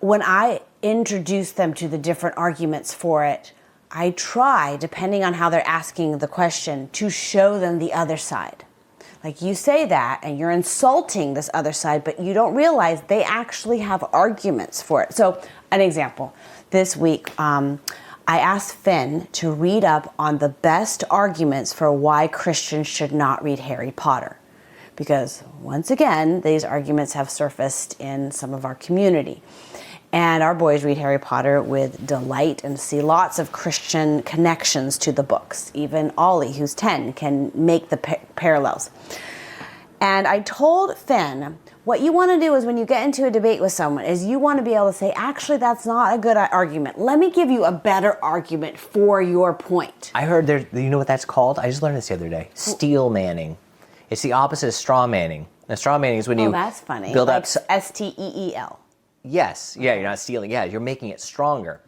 when I introduce them to the different arguments for it, I try, depending on how they're asking the question, to show them the other side. Like, you say that and you're insulting this other side, but you don't realize they actually have arguments for it. So an example, this week, I asked Finn to read up on the best arguments for why Christians should not read Harry Potter. Because once again, these arguments have surfaced in some of our community. And our boys read Harry Potter with delight and see lots of Christian connections to the books. Even Ollie, who's 10, can make the parallels. And I told Finn, what you want to do is when you get into a debate with someone is you want to be able to say, actually, that's not a good argument. Let me give you a better argument for your point. I heard you know what that's called? I just learned this the other day. Steel manning. It's the opposite of straw manning. Now, straw manning is when you that's funny. build like up... S-T-E-E-L. Yes. Yeah, you're not stealing. Yeah, you're making it stronger.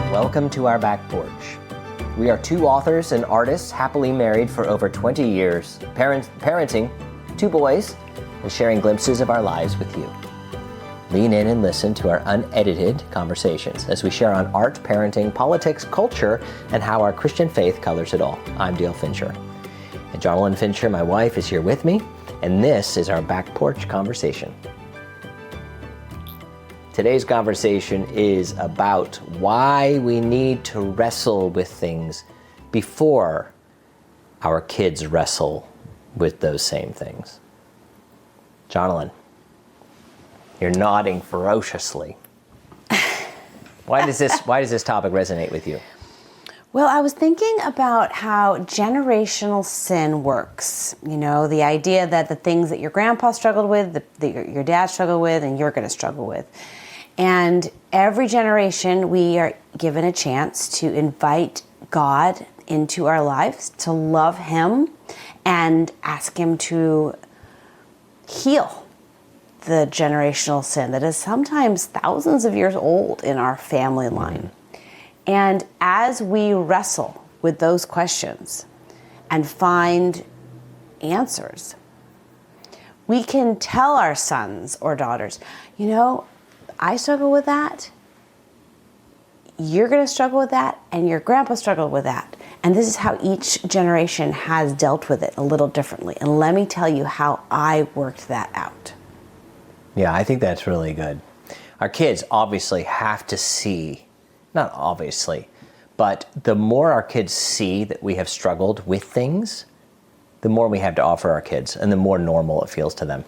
Welcome to our back porch. We are two authors and artists happily married for over 20 years, parenting 2 boys and sharing glimpses of our lives with you. Lean in and listen to our unedited conversations as we share on art, parenting, politics, culture, and how our Christian faith colors it all. I'm Dale Fincher. And Jonalyn Fincher, my wife, is here with me, and this is our back porch conversation. Today's conversation is about why we need to wrestle with things before our kids wrestle with those same things. Jonalyn, you're nodding ferociously. Why does this topic resonate with you? Well, I was thinking about how generational sin works. You know, the idea that the things that your grandpa struggled with, that your dad struggled with, and you're going to struggle with. And every generation, we are given a chance to invite God into our lives, to love Him, and ask Him to heal the generational sin that is sometimes thousands of years old in our family line. And as we wrestle with those questions and find answers, we can tell our sons or daughters, you know, I struggle with that, you're going to struggle with that, and your grandpa struggled with that. And this is how each generation has dealt with it a little differently. And let me tell you how I worked that out. Yeah, I think that's really good. Our kids obviously have to see, not obviously, but the more our kids see that we have struggled with things, the more we have to offer our kids and the more normal it feels to them.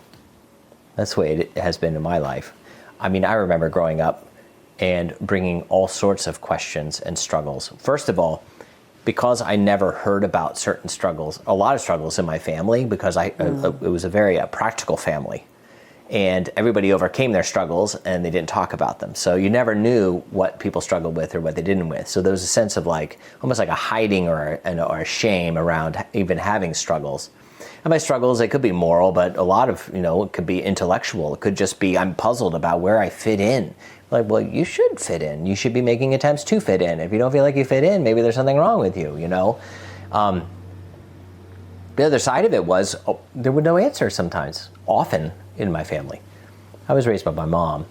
That's the way it has been in my life. I mean, I remember growing up and bringing all sorts of questions and struggles. First of all, because I never heard about certain struggles, a lot of struggles in my family, because it was a very practical family. And everybody overcame their struggles and they didn't talk about them. So you never knew what people struggled with or what they didn't with. So there was a sense of like, almost like a hiding or a shame around even having struggles. And by struggles, it could be moral, but a lot of, it could be intellectual. It could just be, I'm puzzled about where I fit in. Like, well, you should fit in. You should be making attempts to fit in. If you don't feel like you fit in, maybe there's something wrong with you, The other side of it was, there were no answers sometimes, often in my family. I was raised by my mom,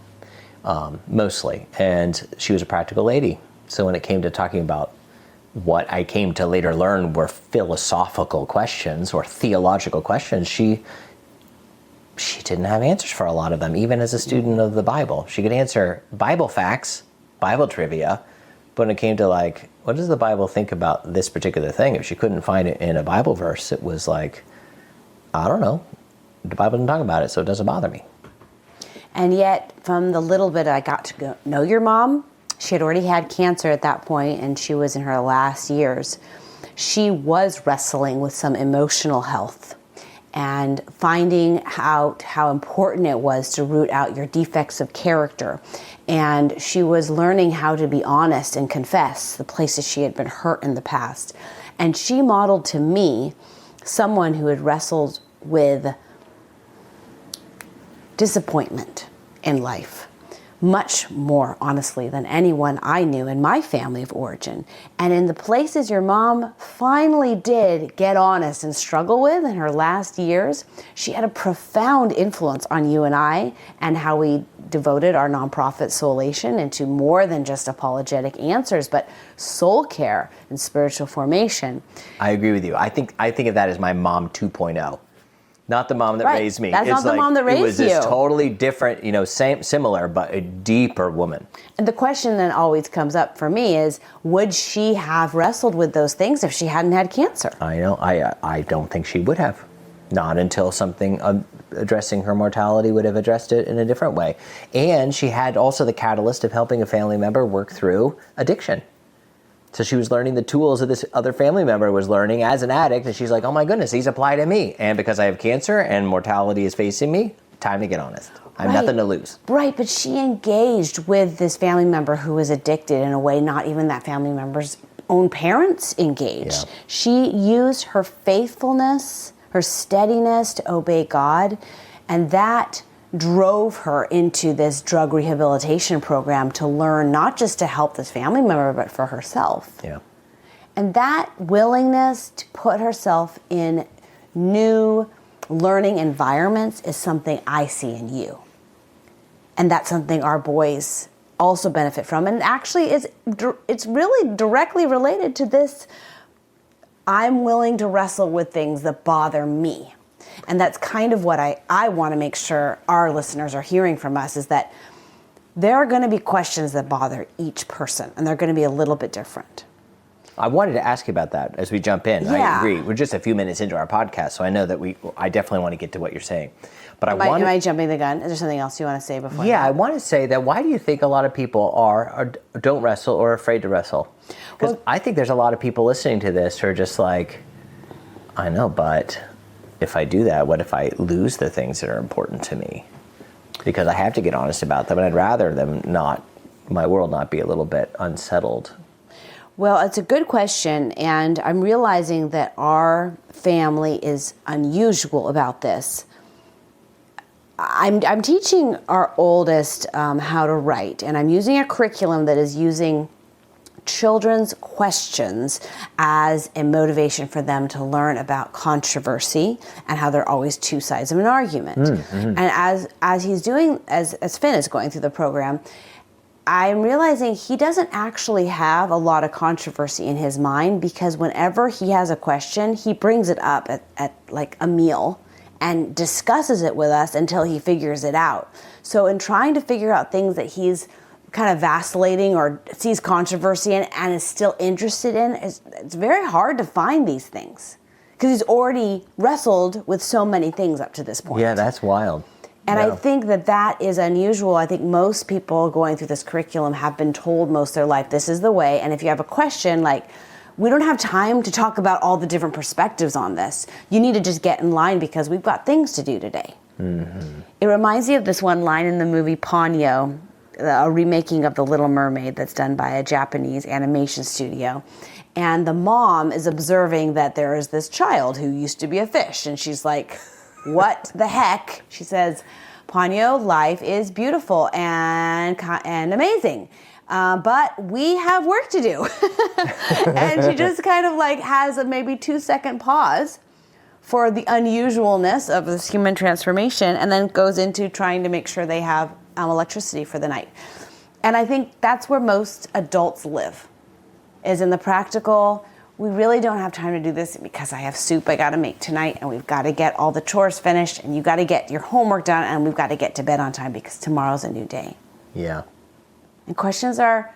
mostly, and she was a practical lady. So when it came to talking about what I came to later learn were philosophical questions or theological questions, she didn't have answers for a lot of them, even as a student of the Bible. She could answer Bible facts, Bible trivia, but when it came to like, what does the Bible think about this particular thing? If she couldn't find it in a Bible verse, it was like, I don't know. The Bible didn't talk about it, so it doesn't bother me. And yet, from the little bit I got to know your mom, she had already had cancer at that point, and she was in her last years. She was wrestling with some emotional health and finding out how important it was to root out your defects of character. And she was learning how to be honest and confess the places she had been hurt in the past. And she modeled to me someone who had wrestled with disappointment in life, much more, honestly, than anyone I knew in my family of origin. And in the places your mom finally did get honest and struggle with in her last years, she had a profound influence on you and I, and how we devoted our nonprofit Soulation into more than just apologetic answers, but soul care and spiritual formation. I agree with you. I think of that as my mom 2.0. Not the mom that raised me. That's not the mom that raised you. It was this totally different, similar, but a deeper woman. And the question that always comes up for me is, would she have wrestled with those things if she hadn't had cancer? I know. I don't think she would have. Not until something addressing her mortality would have addressed it in a different way. And she had also the catalyst of helping a family member work through addiction. So she was learning the tools that this other family member was learning as an addict, and she's like, oh my goodness, these apply to me. And because I have cancer and mortality is facing me, time to get honest. I have nothing to lose. Right, but she engaged with this family member who was addicted in a way not even that family member's own parents engaged. Yeah. She used her faithfulness, her steadiness to obey God, and that drove her into this drug rehabilitation program to learn not just to help this family member, but for herself. Yeah. And that willingness to put herself in new learning environments is something I see in you. And that's something our boys also benefit from. And actually, it's really directly related to this. I'm willing to wrestle with things that bother me. And that's kind of what I want to make sure our listeners are hearing from us, is that there are going to be questions that bother each person, and they're going to be a little bit different. I wanted to ask you about that as we jump in. Yeah. I agree. We're just a few minutes into our podcast, so I know that I definitely want to get to what you're saying. But Am I jumping the gun? Is there something else you want to say before? Yeah, I want to say that why do you think a lot of people are don't wrestle or are afraid to wrestle? Because I think there's a lot of people listening to this who are just like, I know, but if I do that, what if I lose the things that are important to me? Because I have to get honest about them, and I'd rather my world not be a little bit unsettled. Well, it's a good question, and I'm realizing that our family is unusual about this. I'm teaching our oldest how to write, and I'm using a curriculum that is using children's questions as a motivation for them to learn about controversy and how there are always two sides of an argument. Mm-hmm. And as Finn is going through the program, I'm realizing he doesn't actually have a lot of controversy in his mind, because whenever he has a question, he brings it up at like a meal and discusses it with us until he figures it out. So in trying to figure out things that he's kind of vacillating or sees controversy in and is still interested in, it's very hard to find these things, because he's already wrestled with so many things up to this point. Yeah, that's wild. And I think that is unusual. I think most people going through this curriculum have been told most of their life, this is the way. And if you have a question, like, we don't have time to talk about all the different perspectives on this. You need to just get in line because we've got things to do today. Mm-hmm. It reminds me of this one line in the movie Ponyo, a remaking of The Little Mermaid that's done by a Japanese animation studio. And the mom is observing that there is this child who used to be a fish. And she's like, what the heck? She says, Ponyo, life is beautiful and amazing. But we have work to do. And she just kind of like has a maybe 2-second pause for the unusualness of this human transformation, and then goes into trying to make sure they have electricity for the night. And I think that's where most adults live, is in the practical. We really don't have time to do this because I have soup I got to make tonight, and we've got to get all the chores finished, and you got to get your homework done, and we've got to get to bed on time because tomorrow's a new day. Yeah. And questions are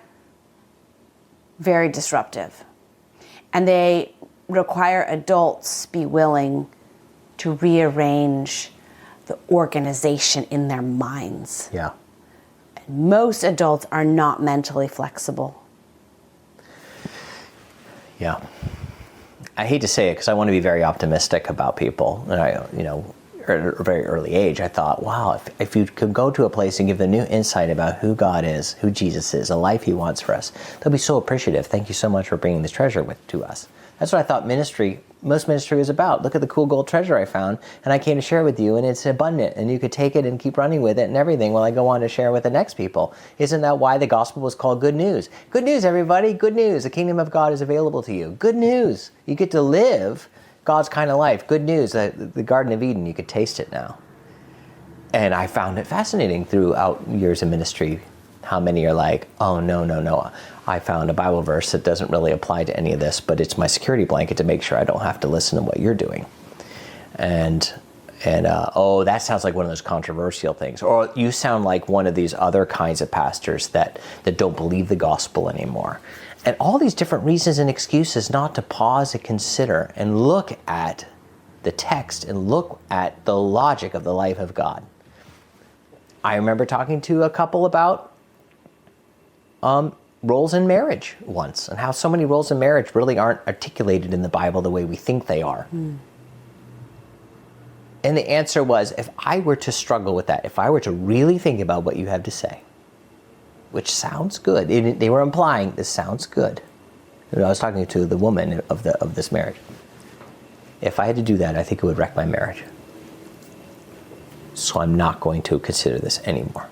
very disruptive, and they require adults be willing to rearrange the organization in their minds. Yeah. And most adults are not mentally flexible. Yeah. I hate to say it because I want to be very optimistic about people. And at a very early age, I thought, wow, if you could go to a place and give them new insight about who God is, who Jesus is, a life he wants for us, they'll be so appreciative. Thank you so much for bringing this treasure to us. That's what I thought ministry most ministry is about. Look at the cool gold treasure I found, and I came to share it with you, and it's abundant, and you could take it and keep running with it and everything while I go on to share with the next people. Isn't that why the gospel was called good news? Good news, everybody, good news. The kingdom of God is available to you. Good news. You get to live God's kind of life. Good news. The Garden of Eden, you could taste it now. And I found it fascinating throughout years of ministry. How many are like, oh, no. I found a Bible verse that doesn't really apply to any of this, but it's my security blanket to make sure I don't have to listen to what you're doing. And oh, that sounds like one of those controversial things. Or you sound like one of these other kinds of pastors that don't believe the gospel anymore. And all these different reasons and excuses not to pause and consider and look at the text and look at the logic of the life of God. I remember talking to a couple about roles in marriage once, and how so many roles in marriage really aren't articulated in the Bible the way we think they are. And the answer was, if I were to struggle with that, if I were to really think about what you have to say, which sounds good, they were implying this sounds good. I was talking to the woman of this marriage. If I had to do that, I think it would wreck my marriage. So I'm not going to consider this anymore.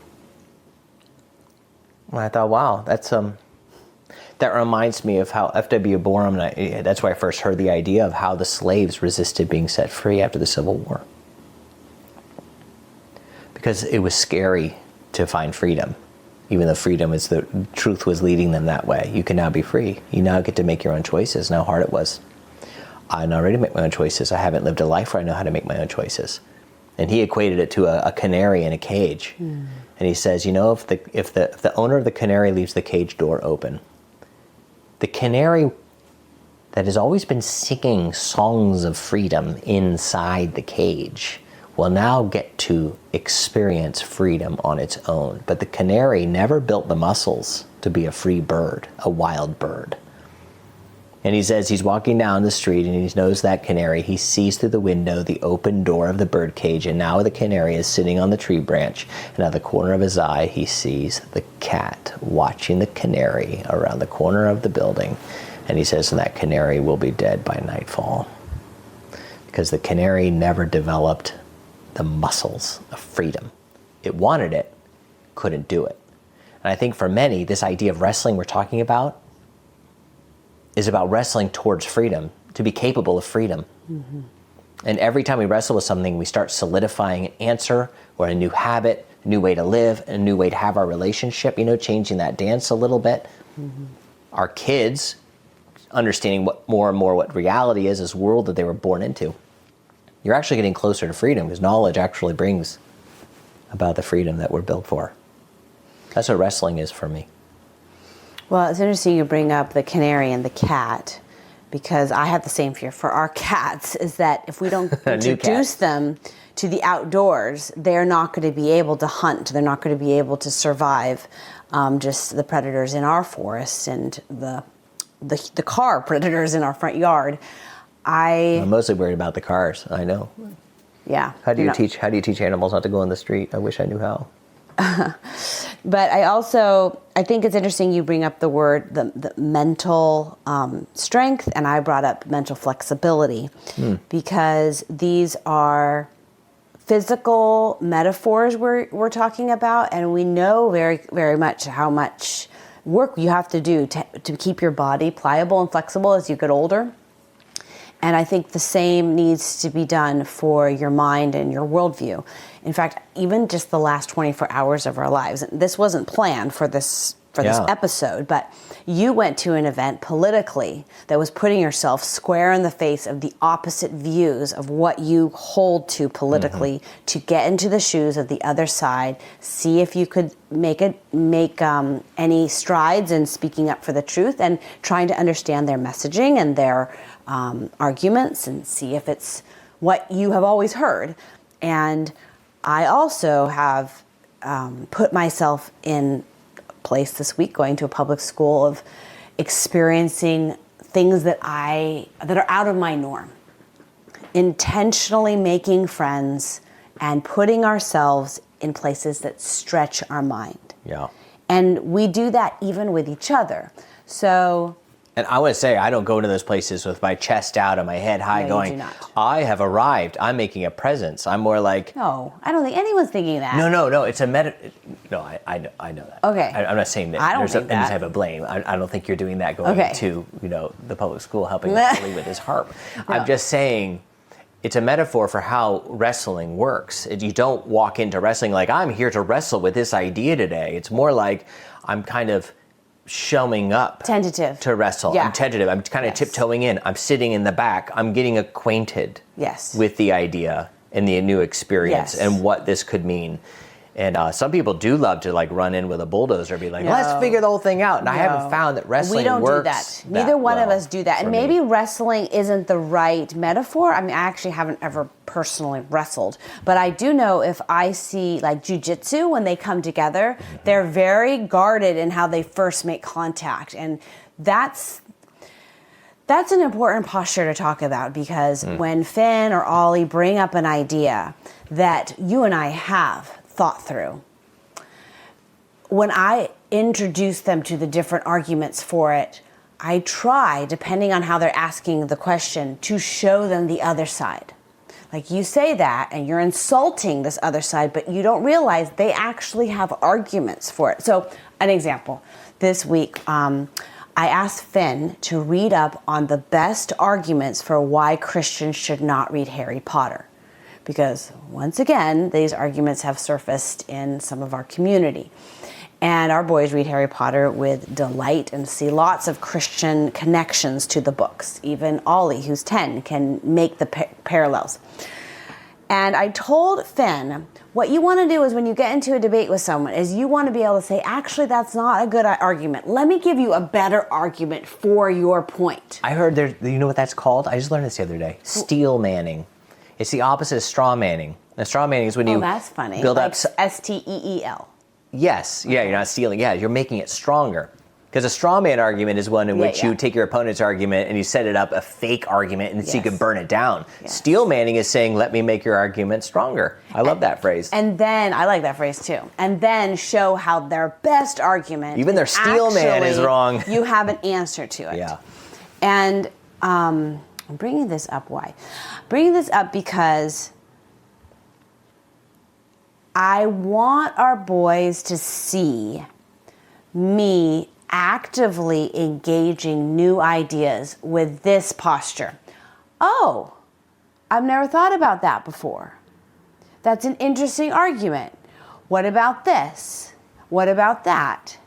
And I thought, wow, that reminds me of how F.W. Borum, that's where I first heard the idea of how the slaves resisted being set free after the Civil War. Because it was scary to find freedom, even though freedom is the truth was leading them that way. You can now be free. You now get to make your own choices, and how hard it was. I know already make my own choices. I haven't lived a life where I know how to make my own choices. And he equated it to a canary in a cage. And he says, you know, if the owner of the canary leaves the cage door open, the canary that has always been singing songs of freedom inside the cage will now get to experience freedom on its own. But the canary never built the muscles to be a free bird, a wild bird. And he says he's walking down the street and he knows that canary. He sees through the window the open door of the bird cage, and now the canary is sitting on the tree branch, and out the corner of his eye he sees the cat watching the canary around the corner of the building. And he says that canary will be dead by nightfall, because the canary never developed the muscles of freedom. It wanted it, couldn't do it. And I think for many, this idea of wrestling we're talking about is about wrestling towards freedom, to be capable of freedom. And every time we wrestle with something, we start solidifying an answer or a new habit, a new way to live, a new way to have our relationship, changing that dance a little bit. Our kids understanding more and more what reality is, this world that they were born into. You're actually getting closer to freedom, because knowledge actually brings about the freedom that we're built for. That's what wrestling is for me. Well, it's interesting you bring up the canary and the cat, because I have the same fear for our cats, is that if we don't introduce them to the outdoors, they're not going to be able to hunt. They're not going to be able to survive just the predators in our forest and the car predators in our front yard. I'm mostly worried about the cars, I know. Yeah. How do you teach animals not to go in the street? I wish I knew how. But I think it's interesting you bring up the word, the mental strength, and I brought up mental flexibility, because these are physical metaphors we're talking about, and we know very, very much how much work you have to do to keep your body pliable and flexible as you get older. And I think the same needs to be done for your mind and your worldview. In fact, even just the last 24 hours of our lives. This wasn't planned for this episode, but you went to an event politically that was putting yourself square in the face of the opposite views of what you hold to politically, to get into the shoes of the other side, see if you could make any strides in speaking up for the truth and trying to understand their messaging and their arguments, and see if it's what you have always heard. And I also have put myself in a place this week, going to a public school, of experiencing things that are out of my norm. Intentionally making friends and putting ourselves in places that stretch our mind. Yeah. And we do that even with each other. So. And I want to say, I don't go to those places with my chest out and my head high No, you going, do not. I have arrived. I'm making a presence. I'm more like, No, I don't think anyone's thinking that. no. It's a No, I know that. Okay. I'm not saying that I don't there's think any that. type of blame. I don't think you're doing that going Okay. to, the public school helping Billy with his harp. I'm just saying it's a metaphor for how wrestling works. You don't walk into wrestling like, I'm here to wrestle with this idea today. It's more like I'm kind of showing up Tentative. to wrestle. Yeah. I'm tentative. I'm kind of tiptoeing in. I'm sitting in the back. I'm getting acquainted Yes. with the idea and the new experience Yes. and what this could mean. And some people do love to like run in with a bulldozer and be like, No. let's figure the whole thing out. And I haven't No. found that wrestling We don't works. do that. Neither one of well us do that. And for maybe me. wrestling isn't the right metaphor. I mean, I actually haven't ever personally wrestled. But I do know if I see like jujitsu, when they come together, they're very guarded in how they first make contact. And that's an important posture to talk about, because when Finn or Ollie bring up an idea that you and I have thought through, when I introduce them to the different arguments for it, I try, depending on how they're asking the question, to show them the other side. Like, you say that and you're insulting this other side, but you don't realize they actually have arguments for it. So, an example, this week, I asked Finn to read up on the best arguments for why Christians should not read Harry Potter. Because, once again, these arguments have surfaced in some of our community. And our boys read Harry Potter with delight and see lots of Christian connections to the books. Even Ollie, who's 10, can make the parallels. And I told Finn, what you want to do is when you get into a debate with someone is you want to be able to say, actually, that's not a good argument. Let me give you a better argument for your point. I heard you know what that's called? I just learned this the other day. Steel manning. It's the opposite of straw manning. And straw manning is when you that's funny. build like up... STEEL. Yes, yeah, you're not stealing. Yeah, you're making it stronger. Because a straw man argument is one in which you take your opponent's argument and you set it up a fake argument and so you can burn it down. Yes. Steel manning is saying, let me make your argument stronger. I love that phrase. And then, I like that phrase too, and then show how their best argument, Even their steel man is wrong. You have an answer to it. Yeah. And I'm bringing this up, why? Bringing this up because I want our boys to see me actively engaging new ideas with this posture. Oh, I've never thought about that before. That's an interesting argument. What about this? What about that?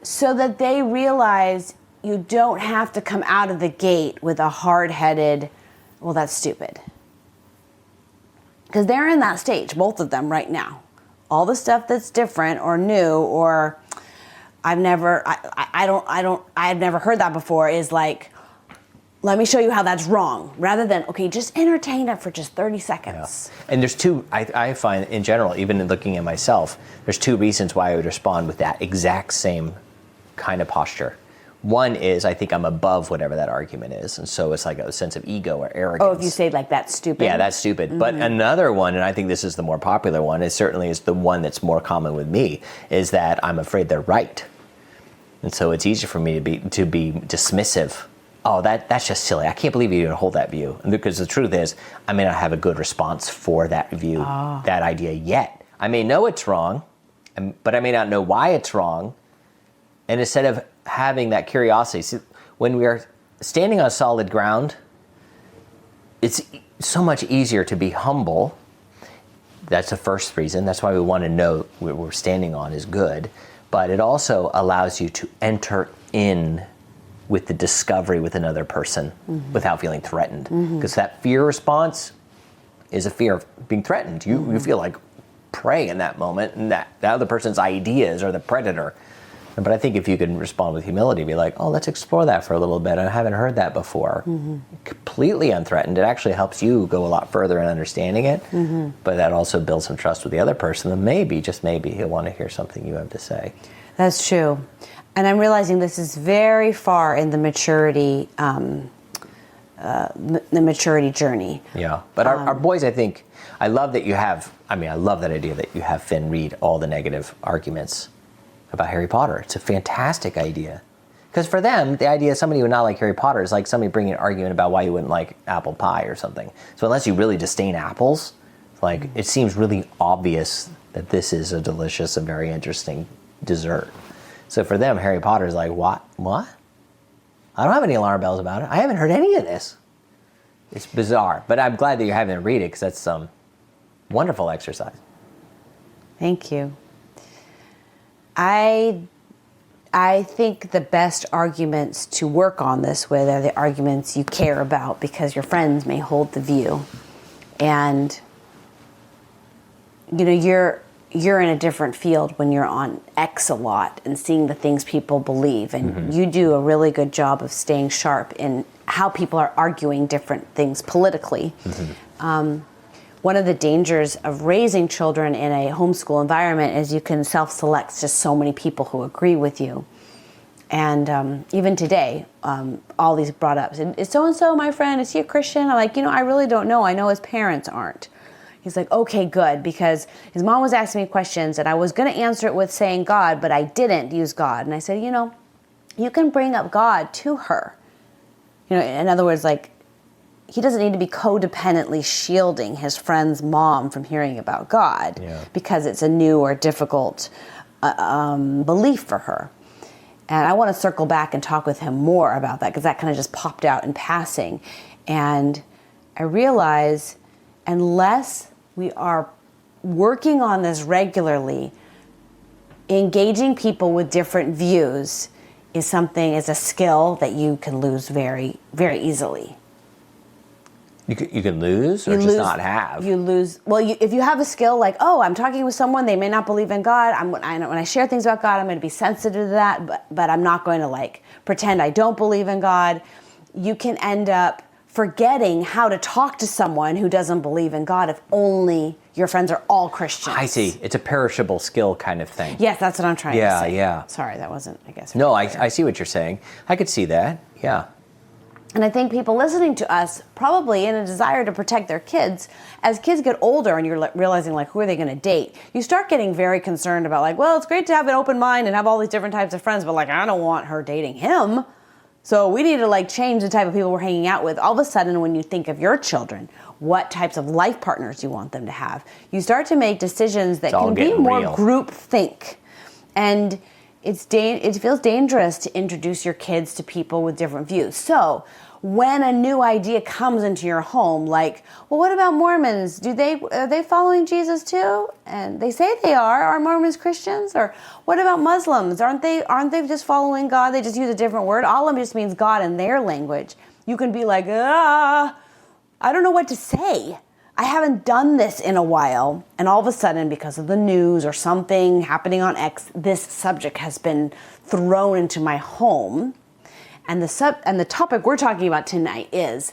So that they realize you don't have to come out of the gate with a hard-headed, well, that's stupid. Because they're in that stage, both of them right now. All the stuff that's different or new or I've never heard that before is like, let me show you how that's wrong, rather than, okay, just entertain it for just 30 seconds. Yeah. And there's two, I find in general, even in looking at myself, there's two reasons why I would respond with that exact same kind of posture. One is I think I'm above whatever that argument is. And so it's like a sense of ego or arrogance. Oh, if you say like that's stupid. Yeah, that's stupid. Mm-hmm. But another one, and I think this is the more popular one, it certainly is the one that's more common with me, is that I'm afraid they're right. And so it's easier for me to be dismissive. Oh, that's just silly. I can't believe you even hold that view. And because the truth is, I may not have a good response for that view, that idea yet. I may know it's wrong, but I may not know why it's wrong. And instead of having that curiosity, see, when we are standing on solid ground, it's so much easier to be humble. That's the first reason. That's why we want to know what we're standing on is good. But it also allows you to enter in with the discovery with another person without feeling threatened. Because that fear response is a fear of being threatened. You feel like prey in that moment, and that other person's ideas are the predator. But I think if you can respond with humility, be like, oh, let's explore that for a little bit. I haven't heard that before. Completely unthreatened. It actually helps you go a lot further in understanding it. But that also builds some trust with the other person. And maybe, just maybe, he'll want to hear something you have to say. That's true. And I'm realizing this is very far in the maturity journey. Yeah. But our boys, I think, I love that idea that you have Finn read all the negative arguments about Harry Potter. It's a fantastic idea. Because for them, the idea of somebody who would not like Harry Potter is like somebody bringing an argument about why you wouldn't like apple pie or something. So unless you really disdain apples, like it seems really obvious that this is a delicious and very interesting dessert. So for them, Harry Potter is like, what? What? I don't have any alarm bells about it. I haven't heard any of this. It's bizarre. But I'm glad that you're having to read it because that's some wonderful exercise. Thank you. I think the best arguments to work on this with are the arguments you care about because your friends may hold the view. And, you know, you're in a different field when you're on X a lot and seeing the things people believe. And you do a really good job of staying sharp in how people are arguing different things politically. One of the dangers of raising children in a homeschool environment is you can self-select just so many people who agree with you. And even today, all these brought up, is so-and-so my friend, is he a Christian? I'm like, I really don't know. I know his parents aren't. He's like, okay, good, because his mom was asking me questions and I was going to answer it with saying God, but I didn't use God. And I said, you can bring up God to her. In other words, like, he doesn't need to be codependently shielding his friend's mom from hearing about God because it's a new or difficult belief for her. And I want to circle back and talk with him more about that because that kind of just popped out in passing. And I realize unless we are working on this regularly, engaging people with different views is a skill that you can lose very, very easily. You can lose or just not have. You lose. Well, if you have a skill like, I'm talking with someone, they may not believe in God. When I share things about God, I'm going to be sensitive to that, but I'm not going to pretend I don't believe in God. You can end up forgetting how to talk to someone who doesn't believe in God if only your friends are all Christians. I see. It's a perishable skill kind of thing. Yes, that's what I'm trying to say. Yeah. Sorry, that wasn't, I guess. No, I see what you're saying. I could see that. Yeah. And I think people listening to us probably in a desire to protect their kids, as kids get older and you're realizing who are they going to date, you start getting very concerned about it's great to have an open mind and have all these different types of friends, but I don't want her dating him. So we need to change the type of people we're hanging out with. All of a sudden, when you think of your children, what types of life partners you want them to have, you start to make decisions that can be more group think. And it feels dangerous to introduce your kids to people with different views. So when a new idea comes into your home, what about Mormons? Are they following Jesus too? And they say they are. Are Mormons Christians? Or what about Muslims? Aren't they just following God? They just use a different word. Allah just means God in their language. You can be I don't know what to say. I haven't done this in a while, and all of a sudden, because of the news or something happening on X, this subject has been thrown into my home. And the topic we're talking about tonight is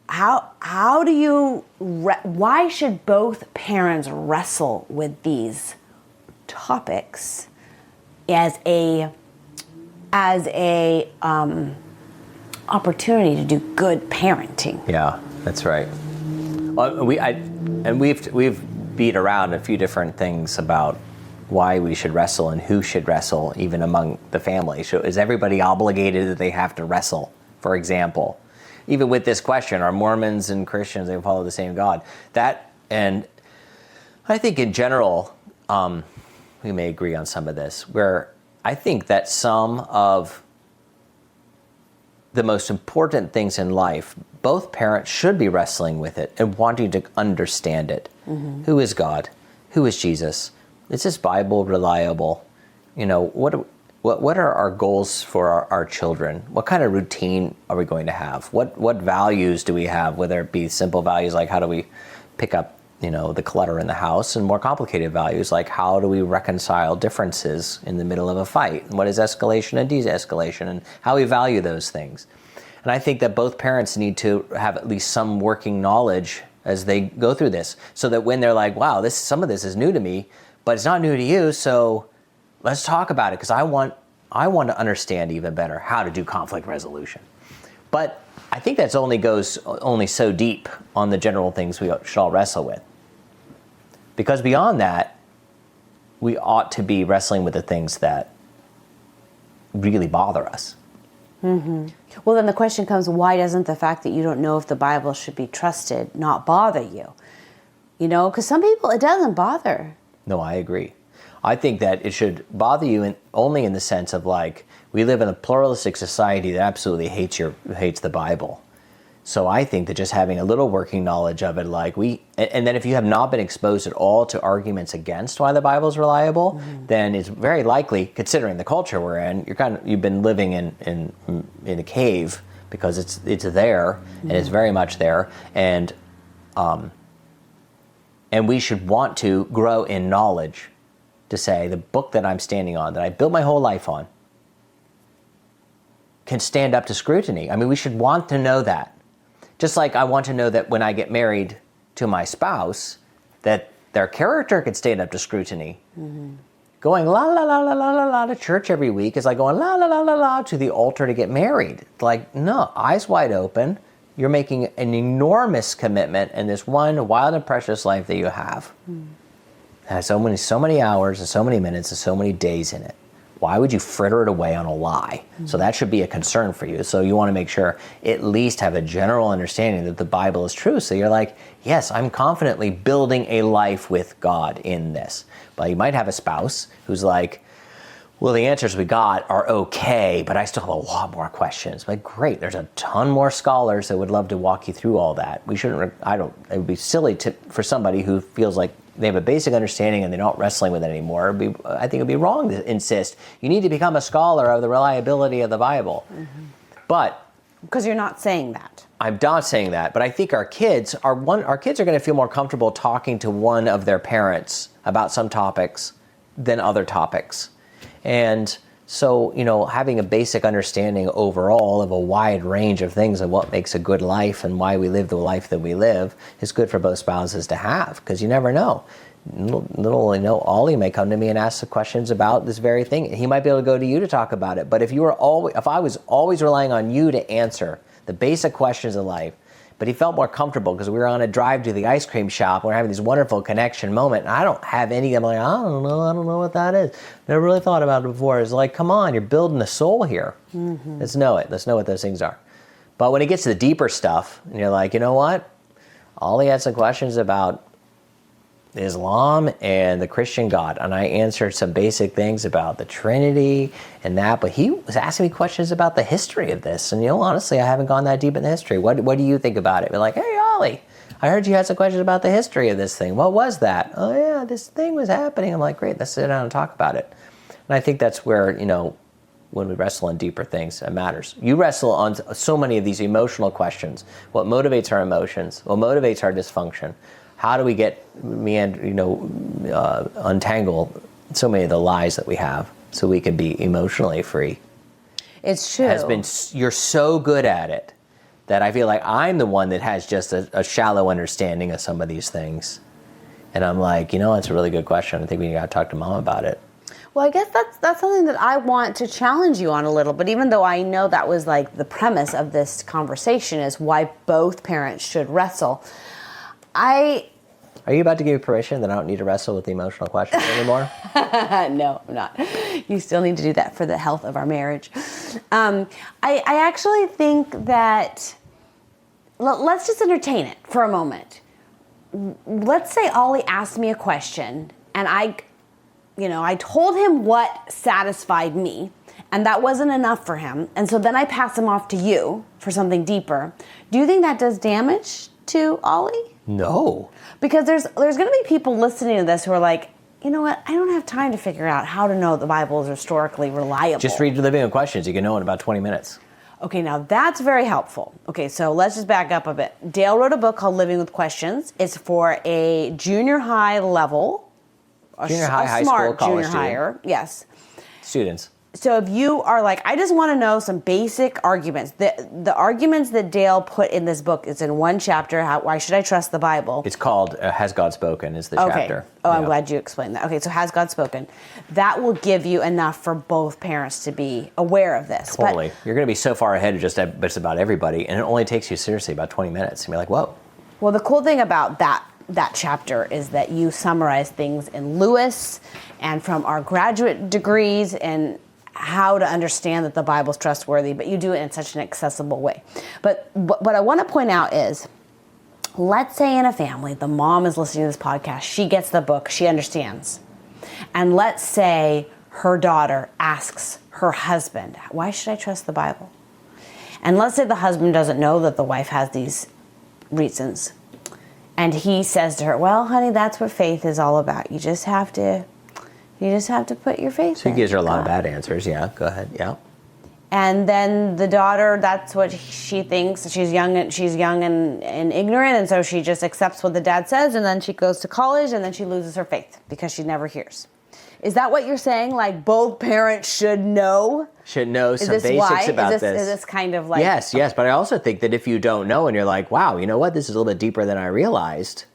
why should both parents wrestle with these topics as a opportunity to do good parenting? Yeah, that's right. Well, we've beat around a few different things about why we should wrestle and who should wrestle, even among the family. So is everybody obligated that they have to wrestle, for example? Even with this question, are Mormons and Christians, they follow the same God? And I think in general, we may agree on some of this, where I think that some of the most important things in life, both parents should be wrestling with it and wanting to understand it. Mm-hmm. Who is God? Who is Jesus? Is this Bible reliable? What are our goals for our children? What kind of routine are we going to have? What values do we have? Whether it be simple values like how do we pick up the clutter in the house, and more complicated values like how do we reconcile differences in the middle of a fight? And what is escalation and de-escalation, and how we value those things? And I think that both parents need to have at least some working knowledge as they go through this, so that when they're like, wow, some of this is new to me, but it's not new to you, so let's talk about it, because I want to understand even better how to do conflict resolution. But I think that goes only so deep on the general things we should all wrestle with. Because beyond that, we ought to be wrestling with the things that really bother us. Well, then the question comes, why doesn't the fact that you don't know if the Bible should be trusted not bother you? You know, because some people, it doesn't bother. No, I agree. I think that it should bother you only in the sense of like, we live in a pluralistic society that absolutely hates the Bible. So I think that just having a little working knowledge of it, and then if you have not been exposed at all to arguments against why the Bible is reliable, then it's very likely, considering the culture we're in, you've been living in a cave because it's there and it's very much there, and we should want to grow in knowledge to say the book that I'm standing on, that I built my whole life on, can stand up to scrutiny. I mean, we should want to know that. Just like I want to know that when I get married to my spouse, that their character could stand up to scrutiny. Going la la la la la la la to church every week is like going la la la la la to the altar to get married. Like, no, eyes wide open. You're making an enormous commitment in this one wild and precious life that you have. It has so many hours and so many minutes and so many days in it. Why would you fritter it away on a lie? So that should be a concern for you. So you want to make sure at least have a general understanding that the Bible is true. So you're like, yes, I'm confidently building a life with God in this. But you might have a spouse who's like, well, the answers we got are okay, but I still have a lot more questions. Like, great, there's a ton more scholars that would love to walk you through all that. It would be silly for somebody who feels like they have a basic understanding and they're not wrestling with it anymore. I think it would be wrong to insist you need to become a scholar of the reliability of the Bible. But because you're not saying that. I'm not saying that, but I think our kids are going to feel more comfortable talking to one of their parents about some topics than other topics. And so, having a basic understanding overall of a wide range of things and what makes a good life and why we live the life that we live is good for both spouses to have, because you never know. Ollie may come to me and ask the questions about this very thing. He might be able to go to you to talk about it. But if I was always relying on you to answer the basic questions of life, but he felt more comfortable because we were on a drive to the ice cream shop. We're having this wonderful connection moment. And I don't have any. I'm like, I don't know what that is. Never really thought about it before. It's like, come on, you're building a soul here. Let's know it. Let's know what those things are. But when it gets to the deeper stuff, and you're like, you know what? Ollie had some questions about Islam and the Christian God, and I answered some basic things about the Trinity and that, but he was asking me questions about the history of this, and honestly, I haven't gone that deep in the history. What do you think about it? We're like, hey, Ollie, I heard you had some questions about the history of this thing. What was that? Oh yeah, this thing was happening. I'm like, great, let's sit down and talk about it. And I think that's where, when we wrestle on deeper things, it matters. You wrestle on so many of these emotional questions. What motivates our emotions? What motivates our dysfunction? How do we untangle so many of the lies that we have so we can be emotionally free? It's true. You're so good at it that I feel like I'm the one that has just a shallow understanding of some of these things. And I'm like, that's a really good question. I think we got to talk to Mom about it. Well, I guess that's something that I want to challenge you on a little bit, even though I know that was like the premise of this conversation is why both parents should wrestle. Are you about to give me permission that I don't need to wrestle with the emotional questions anymore? No, I'm not. You still need to do that for the health of our marriage. I actually think that, let's just entertain it for a moment. Let's say Ollie asked me a question and I told him what satisfied me, and that wasn't enough for him. And so then I pass him off to you for something deeper. Do you think that does damage to Ollie? No. Because there's going to be people listening to this who are like, you know what? I don't have time to figure out how to know the Bible is historically reliable. Just read Living with Questions. You can know in about 20 minutes. Okay, now that's very helpful. Okay, so let's just back up a bit. Dale wrote a book called Living with Questions. It's for a junior high level. Junior high, high smart school, college junior higher, yes. Students. So if you are like, I just want to know some basic arguments. The arguments that Dale put in this book is in one chapter. Why should I trust the Bible? It's called Has God Spoken is the chapter. Oh, I'm glad you explained that. Okay, so Has God Spoken? That will give you enough for both parents to be aware of this. Totally. You're going to be so far ahead of just about everybody, and it only takes you seriously about 20 minutes. And you're like, whoa. Well, the cool thing about that chapter is that you summarize things in Lewis and from our graduate degrees, and how to understand that the Bible's trustworthy, but you do it in such an accessible way. But what I want to point out is, let's say in a family, the mom is listening to this podcast, she gets the book, she understands. And let's say her daughter asks her husband, why should I trust the Bible? And let's say the husband doesn't know that the wife has these reasons. And he says to her, well, honey, that's what faith is all about. You just have to put your faith in. So he gives her a lot of bad answers. Yeah, go ahead. Yeah. And then the daughter, that's what she thinks. She's young and ignorant, and so she just accepts what the dad says, and then she goes to college, and then she loses her faith because she never hears. Is that what you're saying? Like both parents should know? Should know some basics about this. Is this kind of like... Yes. But I also think that if you don't know and you're like, wow, you know what? This is a little bit deeper than I realized.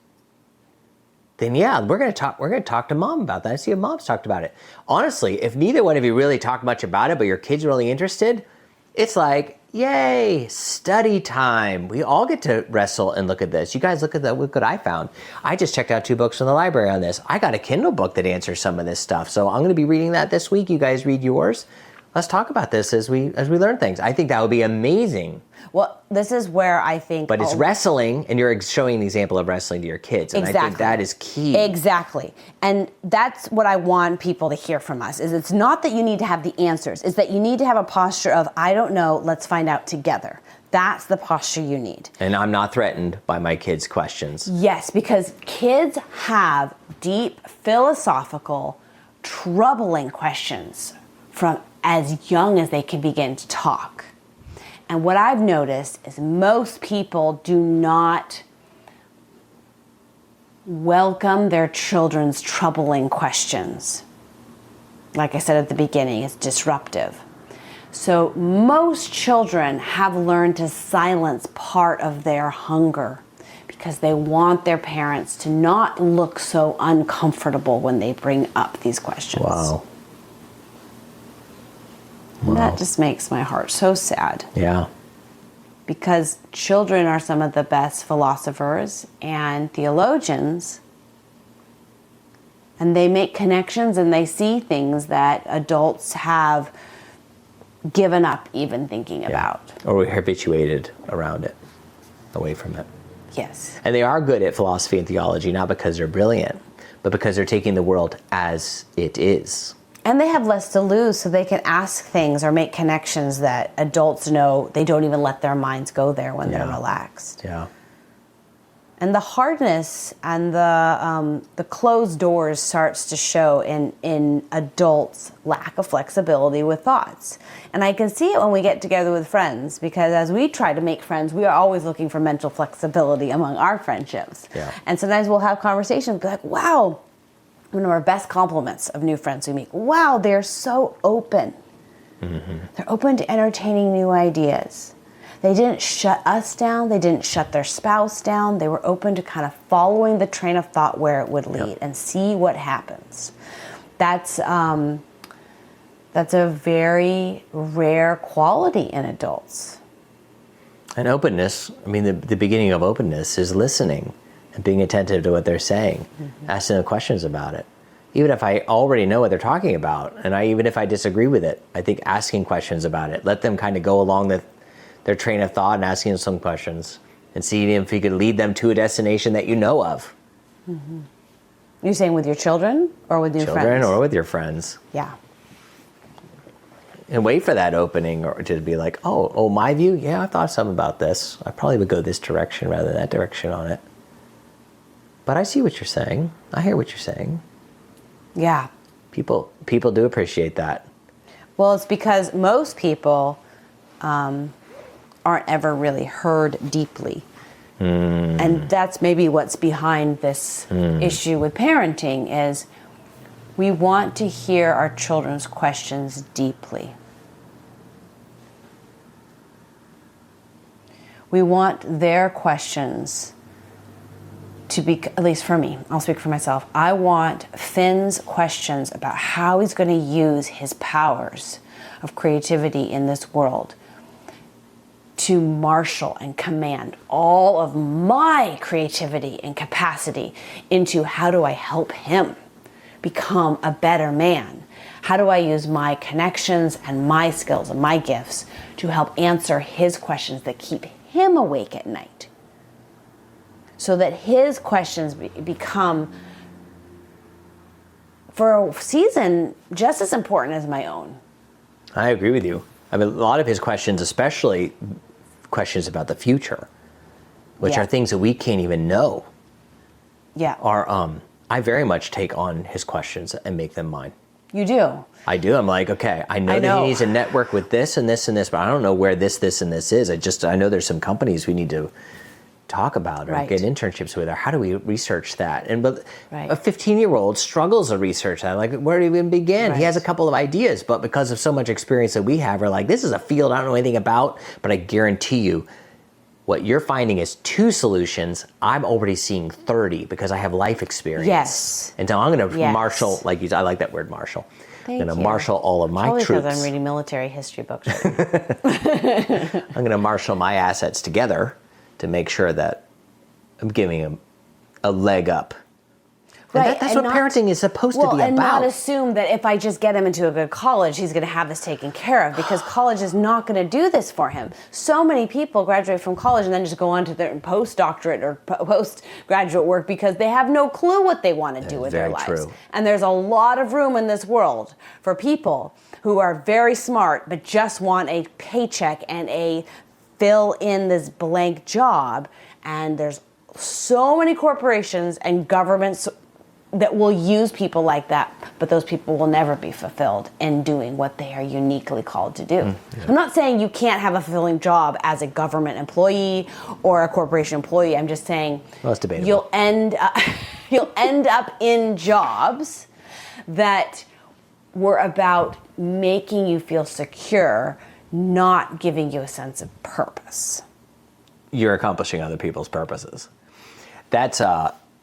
Then yeah, we're going to talk to mom about that. I see if mom's talked about it. Honestly, if neither one of you really talk much about it, but your kid's really interested, it's like, yay, study time. We all get to wrestle and look at this. You guys look what I found. I just checked out 2 books from the library on this. I got a Kindle book that answers some of this stuff. So I'm going to be reading that this week. You guys read yours. Let's talk about this as we learn things. I think that would be amazing. Well, this is where I think... But it's wrestling, and you're showing an example of wrestling to your kids. And exactly. I think that is key. Exactly. And that's what I want people to hear from us, is it's not that you need to have the answers. It's that you need to have a posture of, I don't know, let's find out together. That's the posture you need. And I'm not threatened by my kids' questions. Yes, because kids have deep, philosophical, troubling questions from as young as they can begin to talk. And what I've noticed is most people do not welcome their children's troubling questions. Like I said at the beginning, it's disruptive. So most children have learned to silence part of their hunger because they want their parents to not look so uncomfortable when they bring up these questions. Wow. And that just makes my heart so sad. Yeah. Because children are some of the best philosophers and theologians, and they make connections and they see things that adults have given up even thinking about. Or we're habituated around it, away from it. Yes. And they are good at philosophy and theology, not because they're brilliant, but because they're taking the world as it is. And they have less to lose, so they can ask things or make connections that adults know they don't even let their minds go there when they're relaxed. Yeah. And the hardness and the closed doors starts to show in adults' lack of flexibility with thoughts. And I can see it when we get together with friends, because as we try to make friends, we are always looking for mental flexibility among our friendships. Yeah. And sometimes we'll have conversations, be like, wow, one of our best compliments of new friends we meet, wow, they're so open. Mm-hmm. They're open to entertaining new ideas. They didn't shut us down. They didn't shut their spouse down. They were open to kind of following the train of thought where it would lead and see what happens. That's a very rare quality in adults. And openness, I mean, the beginning of openness is listening and being attentive to what they're saying, asking them questions about it. Even if I already know what they're talking about, and even if I disagree with it, I think asking questions about it, let them kind of go along their train of thought and asking them some questions and seeing if you could lead them to a destination that you know of. Mm-hmm. You're saying with your children or with your friends? Children or with your friends. Yeah. And wait for that opening or to be like, oh, my view? Yeah, I thought something about this. I probably would go this direction rather than that direction on it. But I see what you're saying. I hear what you're saying. Yeah. People do appreciate that. Well, it's because most people aren't ever really heard deeply. And that's maybe what's behind this issue with parenting is we want to hear our children's questions deeply. We want their questions to be, at least for me, I'll speak for myself, I want Finn's questions about how he's going to use his powers of creativity in this world to marshal and command all of my creativity and capacity into how do I help him become a better man? How do I use my connections and my skills and my gifts to help answer his questions that keep him awake at night? So that his questions become, for a season, just as important as my own. I agree with you. I mean, a lot of his questions, especially questions about the future, which Yeah. are things that we can't even know, Yeah. are, I very much take on his questions and make them mine. You do. I do. I'm like, okay, I know that he needs to network with this and this and this, but I don't know where this and this is. I know there's some companies we need to talk about or Right. get internships with, or how do we research that? But Right. a 15-year-old struggles to research that. Like, where do we even begin? Right. He has a couple of ideas, but because of so much experience that we have, we're like, this is a field I don't know anything about, but I guarantee you, what you're finding is 2 solutions. I'm already seeing 30 because I have life experience. Yes. And so I'm going to Yes. marshal, I like that word, marshal. Thank I'm going to you. marshal all of my Probably troops. because I'm reading military history books. I'm going to marshal my assets together to make sure that I'm giving him a leg up. And Right, that's and what not- parenting is supposed to be and about. not assume that if I just get him into a good college, he's going to have this taken care of, because college is not going to do this for him. So many people graduate from college and then just go on to their postdoctorate or postgraduate work because they have no clue what they want to do with their very lives. true. And there's a lot of room in this world for people who are very smart but just want a paycheck and a fill in this blank job. And there's so many corporations and governments that will use people like that, but those people will never be fulfilled in doing what they are uniquely called to do. Yeah. I'm not saying you can't have a fulfilling job as a government employee or a corporation employee. I'm just saying Well, it's debatable. you'll end up in jobs that were about making you feel secure, not giving you a sense of purpose. You're accomplishing other people's purposes. That's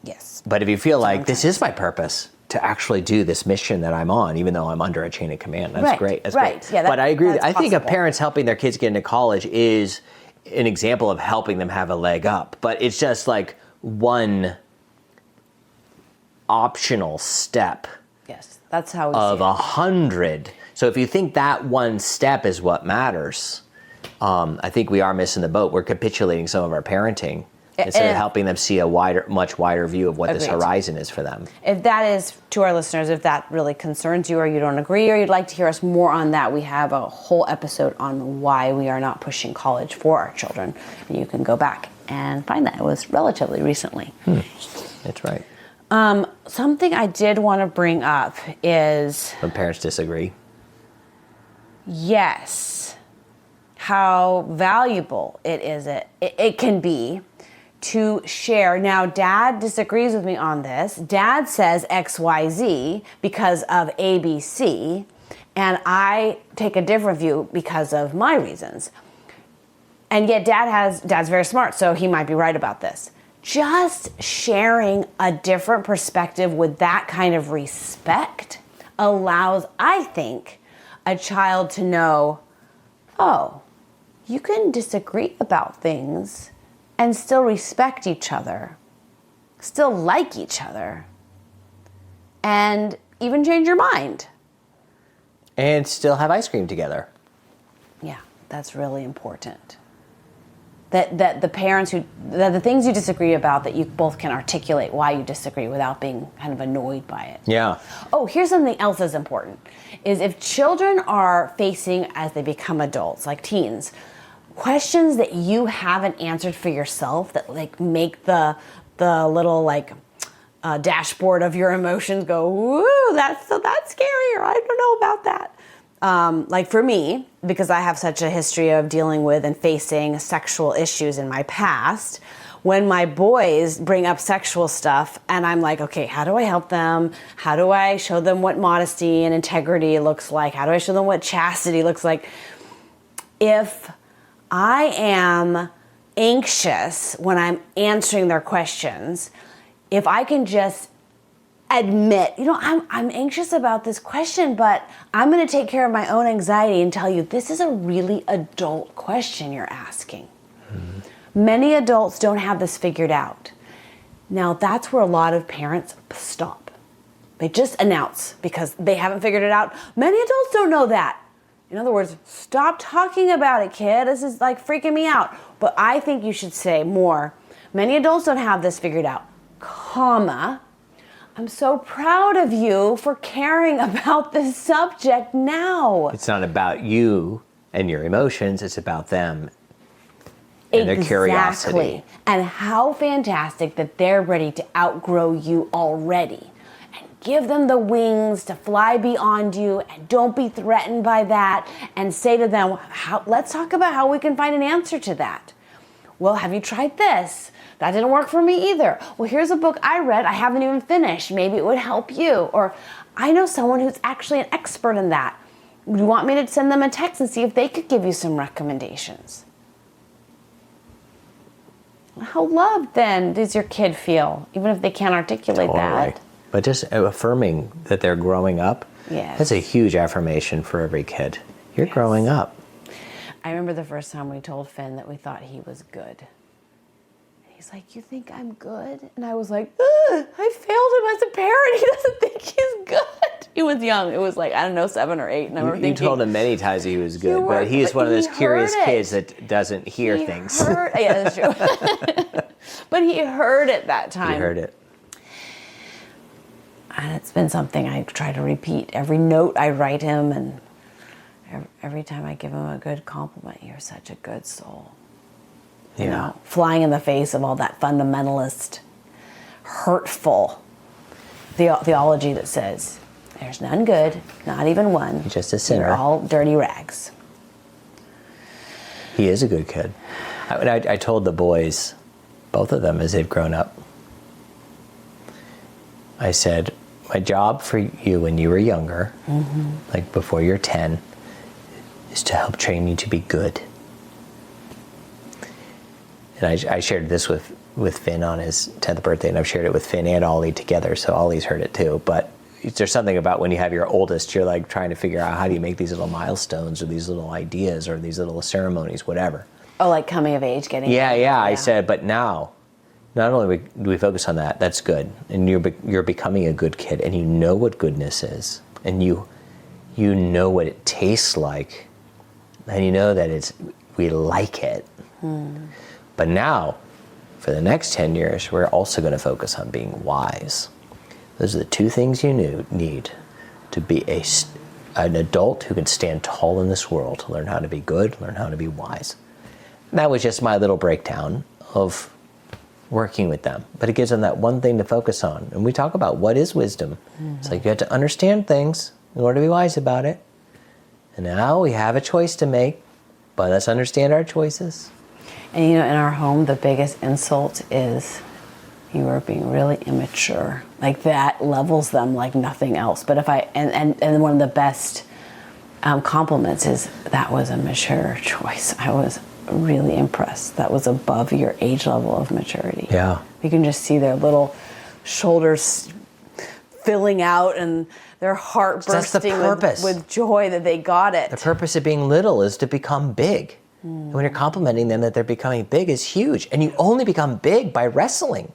Yes. But if you feel like this is my purpose to actually do this mission that I'm on, even though I'm under a chain of command, that's Right, great. That's right. great. Yeah, but I agree. that's I think of possible. parents helping their kids get into college is an example of helping them have a leg up. But it's just like one optional step Yes. That's how we of see it. 100. So if you think that one step is what matters, I think we are missing the boat. We're capitulating some of our parenting instead of helping them see a much wider view of what this Agreed. horizon is for them. If that is, to our listeners, if that really concerns you or you don't agree or you'd like to hear us more on that, we have a whole episode on why we are not pushing college for our children. And you can go back and find that. It was relatively recently. That's right. Something I did want to bring up is, When parents disagree. yes, how valuable it can be to share. Now, Dad disagrees with me on this. Dad says XYZ because of ABC, and I take a different view because of my reasons. And yet Dad's very smart, so he might be right about this. Just sharing a different perspective with that kind of respect allows, I think, a child to know, oh, you can disagree about things and still respect each other, still like each other, and even change your mind. And still have ice cream together. Yeah, that's really important. That the parents that the things you disagree about, that you both can articulate why you disagree without being kind of annoyed by it. Yeah. Oh, here's something else that's important, is if children are facing, as they become adults, like teens, questions that you haven't answered for yourself that like make the little like dashboard of your emotions go, woo, that's scary, or I don't know about that. Like for me, because I have such a history of dealing with and facing sexual issues in my past, when my boys bring up sexual stuff and I'm like, okay, how do I help them? How do I show them what modesty and integrity looks like? How do I show them what chastity looks like? If I am anxious when I'm answering their questions, if I can just admit, I'm anxious about this question, but I'm going to take care of my own anxiety and tell you this is a really adult question you're asking. Mm-hmm. Many adults don't have this figured out. Now, that's where a lot of parents stop. They just announce because they haven't figured it out. Many adults don't know that. In other words, stop talking about it, kid. This is like freaking me out. But I think you should say more. Many adults don't have this figured out, comma, I'm so proud of you for caring about this subject now. It's not about you and your emotions, it's about them and their curiosity. And how fantastic that they're ready to outgrow you already. And give them the wings to fly beyond you, and don't be threatened by that, and say to them, let's talk about how we can find an answer to that. Well, have you tried this? That didn't work for me either. Well, here's a book I read I haven't even finished. Maybe it would help you. Or I know someone who's actually an expert in that. You want me to send them a text and see if they could give you some recommendations? How loved then does your kid feel, even if they can't articulate that? But just affirming that they're growing up, that's a huge affirmation for every kid. You're growing up. I remember the first time we told Finn that we thought he was good. He's like, you think I'm good? And I was like, I failed him as a parent. He doesn't think he's good. He was young. It was like, I don't know, 7 or 8. And I remember thinking, you told him many times he was good, but he is one of those curious kids that doesn't hear things. Yeah, that's true. But he heard it that time. He heard it. And it's been something I try to repeat. Every note I write him, and every time I give him a good compliment, you're such a good soul. You know, flying in the face of all that fundamentalist, hurtful theology that says there's none good, not even one. You're just a sinner. You're all dirty rags. He is a good kid. I told the boys, both of them as they've grown up, I said, my job for you when you were younger, like before you're 10, is to help train you to be good. And I shared this with Finn on his 10th birthday, and I've shared it with Finn and Ollie together, so Ollie's heard it too. But there's something about when you have your oldest, you're like trying to figure out how do you make these little milestones or these little ideas or these little ceremonies, whatever. Oh, like coming of age, getting... Yeah. I said, but now, not only do we focus on that, that's good, and you're becoming a good kid, and you know what goodness is, and you know what it tastes like, and you know that we like it. But now, for the next 10 years, we're also going to focus on being wise. Those are the two things you need to be an adult who can stand tall in this world, to learn how to be good, learn how to be wise. And that was just my little breakdown of working with them. But it gives them that one thing to focus on. And we talk about what is wisdom. It's like you have to understand things in order to be wise about it. And now we have a choice to make, but let's understand our choices. And in our home, the biggest insult is you are being really immature. Like that levels them like nothing else. But if and one of the best compliments is that was a mature choice. I was really impressed. That was above your age level of maturity. Yeah. You can just see their little shoulders filling out and their heart bursting with joy that they got it. The purpose of being little is to become big. And when you're complimenting them that they're becoming big is huge. And you only become big by wrestling.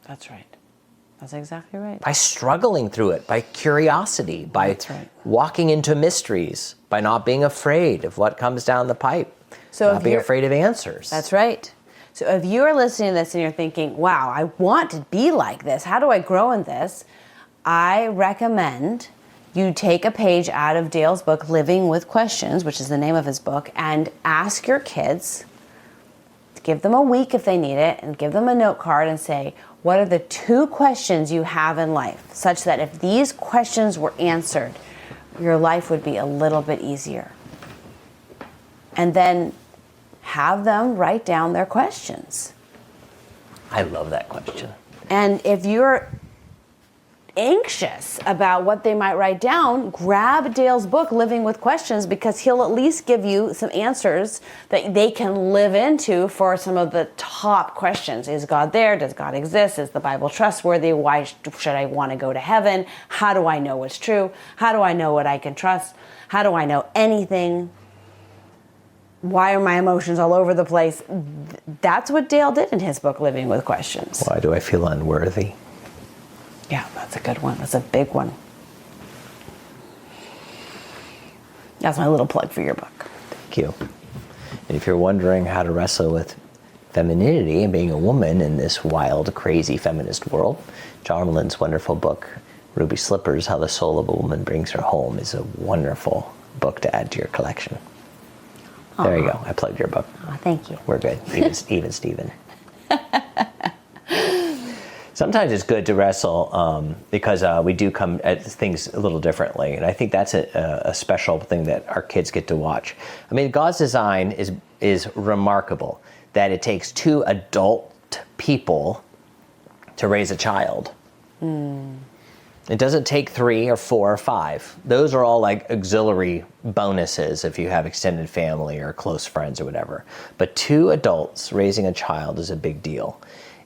That's right. That's exactly right. By struggling through it, by curiosity, by walking into mysteries, by not being afraid of what comes down the pipe, not being afraid of answers. That's right. So if you're listening to this and you're thinking, wow, I want to be like this, how do I grow in this? I recommend you take a page out of Dale's book, Living with Questions, which is the name of his book, and ask your kids, give them a week if they need it, and give them a note card and say, what are the 2 questions you have in life, such that if these questions were answered, your life would be a little bit easier. And then have them write down their questions. I love that question. And if you're anxious about what they might write down, grab Dale's book, Living with Questions, because he'll at least give you some answers that they can live into for some of the top questions. Is God there? Does God exist? Is the Bible trustworthy? Why should I want to go to heaven? How do I know what's true? How do I know what I can trust? How do I know anything? Why are my emotions all over the place? That's what Dale did in his book, Living with Questions. Why do I feel unworthy? Yeah, that's a good one. That's a big one. That's my little plug for your book. Thank you. And if you're wondering how to wrestle with femininity and being a woman in this wild, crazy feminist world, Jonalyn's wonderful book, Ruby Slippers, How the Soul of a Woman Brings Her Home, is a wonderful book to add to your collection. There you go. I plugged your book. Oh, thank you. We're good. Even Steven. Sometimes it's good to wrestle because we do come at things a little differently. And I think that's a special thing that our kids get to watch. I mean, God's design is remarkable, that it takes two adult people to raise a child. It doesn't take 3 or 4 or 5. Those are all like auxiliary bonuses if you have extended family or close friends or whatever. But 2 adults raising a child is a big deal.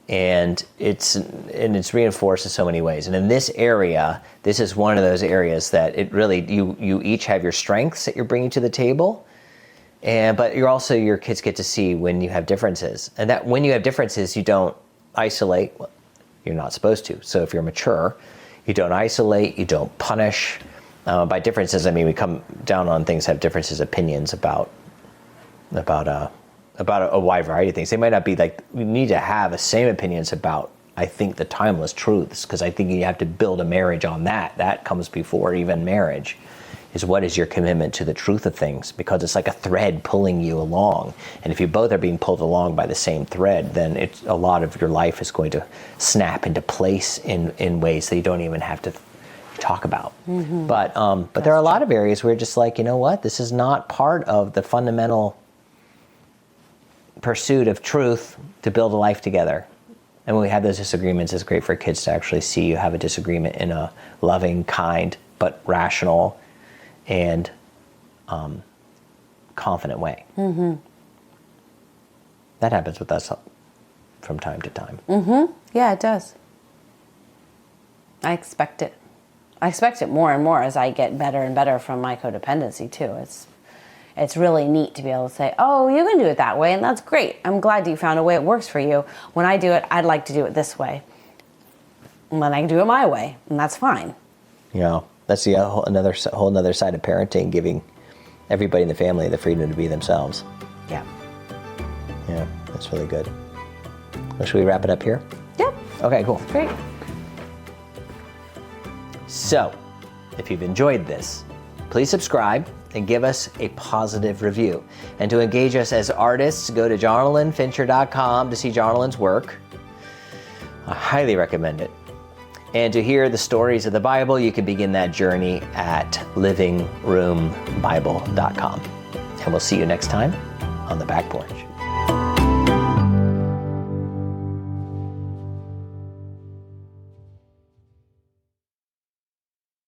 And it's reinforced in so many ways. And in this area, this is one of those areas that it really, you each have your strengths that you're bringing to the table, but your kids get to see when you have differences. And that when you have differences, you don't isolate. Well, you're not supposed to. So if you're mature, you don't isolate, you don't punish. By differences, I mean we come down on things that have differences, opinions about a wide variety of things. They might not be like, we need to have the same opinions about, I think, the timeless truths, because I think you have to build a marriage on that. That comes before even marriage, is what is your commitment to the truth of things, because it's like a thread pulling you along. And if you both are being pulled along by the same thread, then a lot of your life is going to snap into place in ways that you don't even have to talk about. Mm-hmm. But there are a lot of areas where you're just like, you know what, this is not part of the fundamental pursuit of truth to build a life together. And when we have those disagreements, it's great for kids to actually see you have a disagreement in a loving, kind, but rational and confident way. Mm-hmm. That happens with us from time to time. Mm-hmm. Yeah, it does. I expect it. I expect it more and more as I get better and better from my codependency too. It's really neat to be able to say, oh, you can do it that way, and that's great. I'm glad you found a way it works for you. When I do it, I'd like to do it this way. And then I can do it my way, and that's fine. Yeah, that's the whole another side of parenting, giving everybody in the family the freedom to be themselves. Yeah. Yeah, that's really good. Well, should we wrap it up here? Yep. Okay, cool. Great. So, if you've enjoyed this, please subscribe and give us a positive review. And to engage us as artists, go to JonalynFincher.com to see Jonalyn's work. I highly recommend it. And to hear the stories of the Bible, you can begin that journey at livingroombible.com. And we'll see you next time on the back porch.